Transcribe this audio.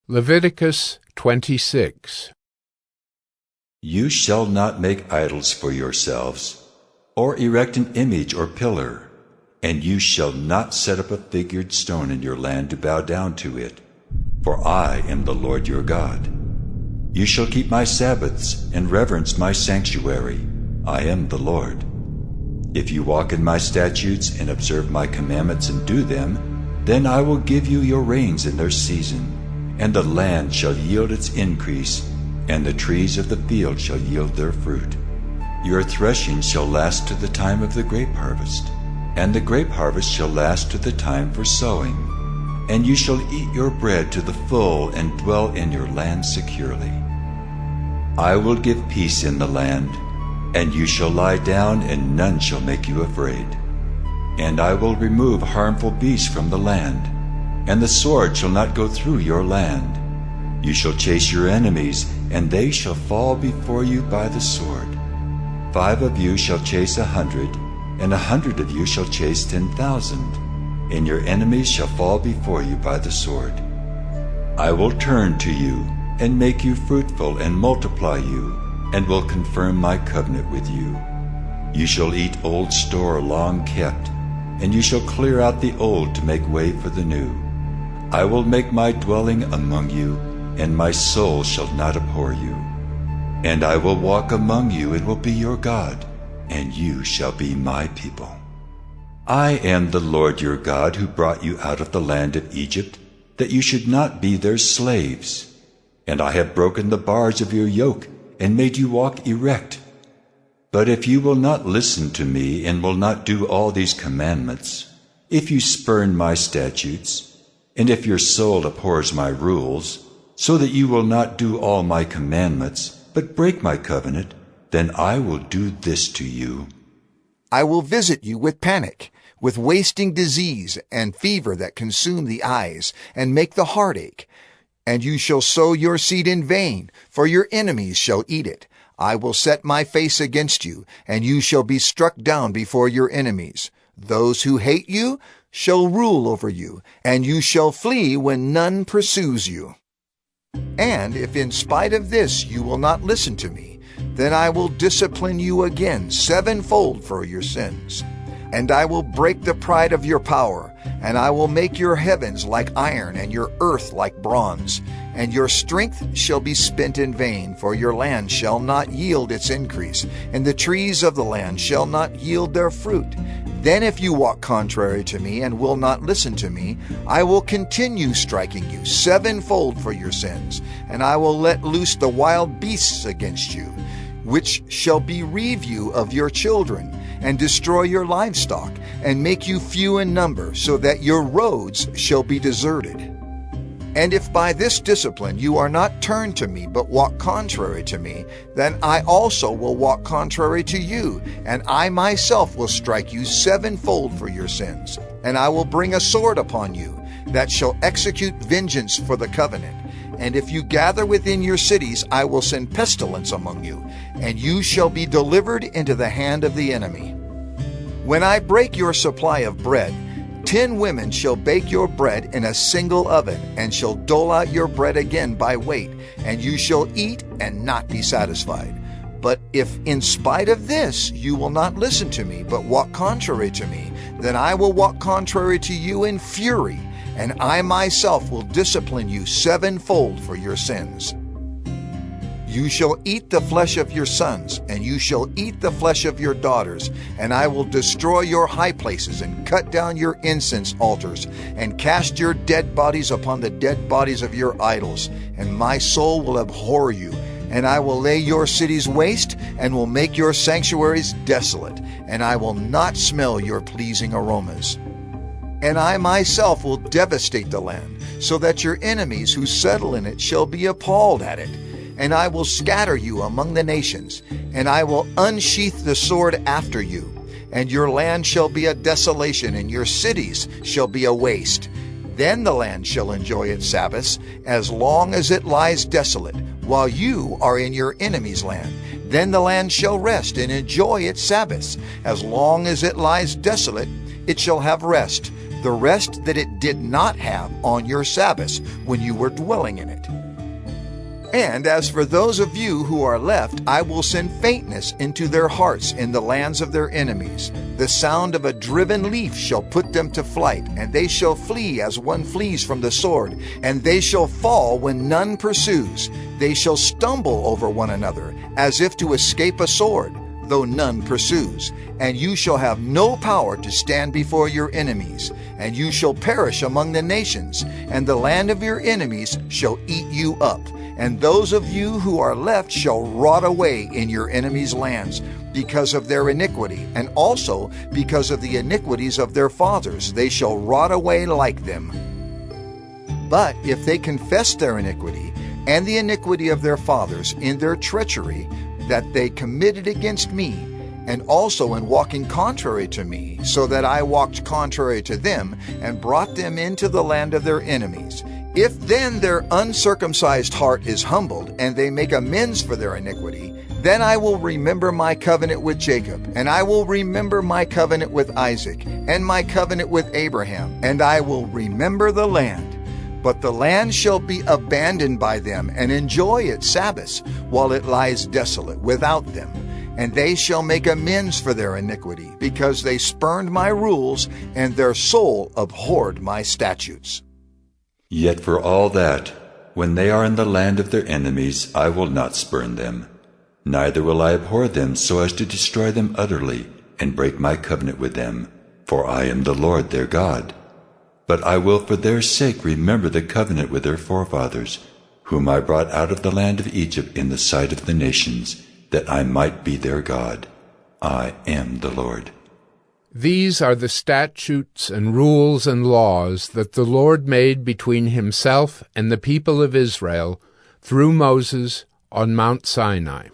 Leviticus 26. You shall not make idols for yourselves, or erect an image or pillar, and you shall not set up a figured stone in your land to bow down to it, for I am the Lord your God. You shall keep my Sabbaths and reverence my sanctuary. I am the Lord. If you walk in my statutes and observe my commandments and do them, then I will give you your rains in their season, and the land shall yield its increase, and the trees of the field shall yield their fruit. Your threshing shall last to the time of the grape harvest, and the grape harvest shall last to the time for sowing. And you shall eat your bread to the full and dwell in your land securely. I will give peace in the land, and you shall lie down, and none shall make you afraid. And I will remove harmful beasts from the land, and the sword shall not go through your land. You shall chase your enemies, and they shall fall before you by the sword. 5 of you shall chase 100, and 100 of you shall chase 10,000, and your enemies shall fall before you by the sword. I will turn to you, and make you fruitful, and multiply you, and will confirm my covenant with you. You shall eat old store long kept, and you shall clear out the old to make way for the new. I will make my dwelling among you, and my soul shall not abhor you. And I will walk among you, and will be your God, and you shall be my people. I am the Lord your God, who brought you out of the land of Egypt, that you should not be their slaves. And I have broken the bars of your yoke, and made you walk erect. But if you will not listen to me, and will not do all these commandments, if you spurn my statutes, and if your soul abhors my rules, so that you will not do all my commandments, but break my covenant, then I will do this to you. I will visit you with panic, with wasting disease and fever that consume the eyes and make the heart ache. And you shall sow your seed in vain, for your enemies shall eat it. I will set my face against you, and you shall be struck down before your enemies. Those who hate you shall rule over you, and you shall flee when none pursues you. And if in spite of this you will not listen to me, then I will discipline you again 7-fold for your sins. And I will break the pride of your power, and I will make your heavens like iron and your earth like bronze. And your strength shall be spent in vain, for your land shall not yield its increase, and the trees of the land shall not yield their fruit. Then if you walk contrary to me and will not listen to me, I will continue striking you 7-fold for your sins, and I will let loose the wild beasts against you, which shall bereave you of your children, and destroy your livestock, and make you few in number, so that your roads shall be deserted. And if by this discipline you are not turned to me, but walk contrary to me, then I also will walk contrary to you, and I myself will strike you 7-fold for your sins. And I will bring a sword upon you, that shall execute vengeance for the covenant. And if you gather within your cities, I will send pestilence among you, and you shall be delivered into the hand of the enemy. When I break your supply of bread, 10 women shall bake your bread in a single oven, and shall dole out your bread again by weight, and you shall eat and not be satisfied. But if in spite of this you will not listen to me, but walk contrary to me, then I will walk contrary to you in fury, and I myself will discipline you 7-fold for your sins. You shall eat the flesh of your sons, and you shall eat the flesh of your daughters, and I will destroy your high places, and cut down your incense altars, and cast your dead bodies upon the dead bodies of your idols. And my soul will abhor you, and I will lay your cities waste, and will make your sanctuaries desolate, and I will not smell your pleasing aromas. And I myself will devastate the land, so that your enemies who settle in it shall be appalled at it. And I will scatter you among the nations, and I will unsheath the sword after you. And your land shall be a desolation, and your cities shall be a waste. Then the land shall enjoy its Sabbaths, as long as it lies desolate, while you are in your enemy's land. Then the land shall rest and enjoy its Sabbaths. As long as it lies desolate, it shall have rest. the rest that it did not have on your Sabbaths when you were dwelling in it. And as for those of you who are left, I will send faintness into their hearts in the lands of their enemies. The sound of a driven leaf shall put them to flight, and they shall flee as one flees from the sword, and they shall fall when none pursues. They shall stumble over one another, as if to escape a sword, though none pursues. And you shall have no power to stand before your enemies, and you shall perish among the nations, and the land of your enemies shall eat you up. And those of you who are left shall rot away in your enemies' lands because of their iniquity, and also because of the iniquities of their fathers. They shall rot away like them. But if they confess their iniquity and the iniquity of their fathers in their treachery that they committed against me, and also in walking contrary to me, so that I walked contrary to them, and brought them into the land of their enemies, if then their uncircumcised heart is humbled, and they make amends for their iniquity, then I will remember my covenant with Jacob, and I will remember my covenant with Isaac, and my covenant with Abraham, and I will remember the land. But the land shall be abandoned by them, and enjoy its Sabbaths, while it lies desolate without them. And they shall make amends for their iniquity, because they spurned my rules, and their soul abhorred my statutes. Yet for all that, when they are in the land of their enemies, I will not spurn them, neither will I abhor them so as to destroy them utterly, and break my covenant with them, for I am the Lord their God. But I will for their sake remember the covenant with their forefathers, whom I brought out of the land of Egypt in the sight of the nations, that I might be their God. I am the Lord. These are the statutes and rules and laws that the Lord made between himself and the people of Israel through Moses on Mount Sinai.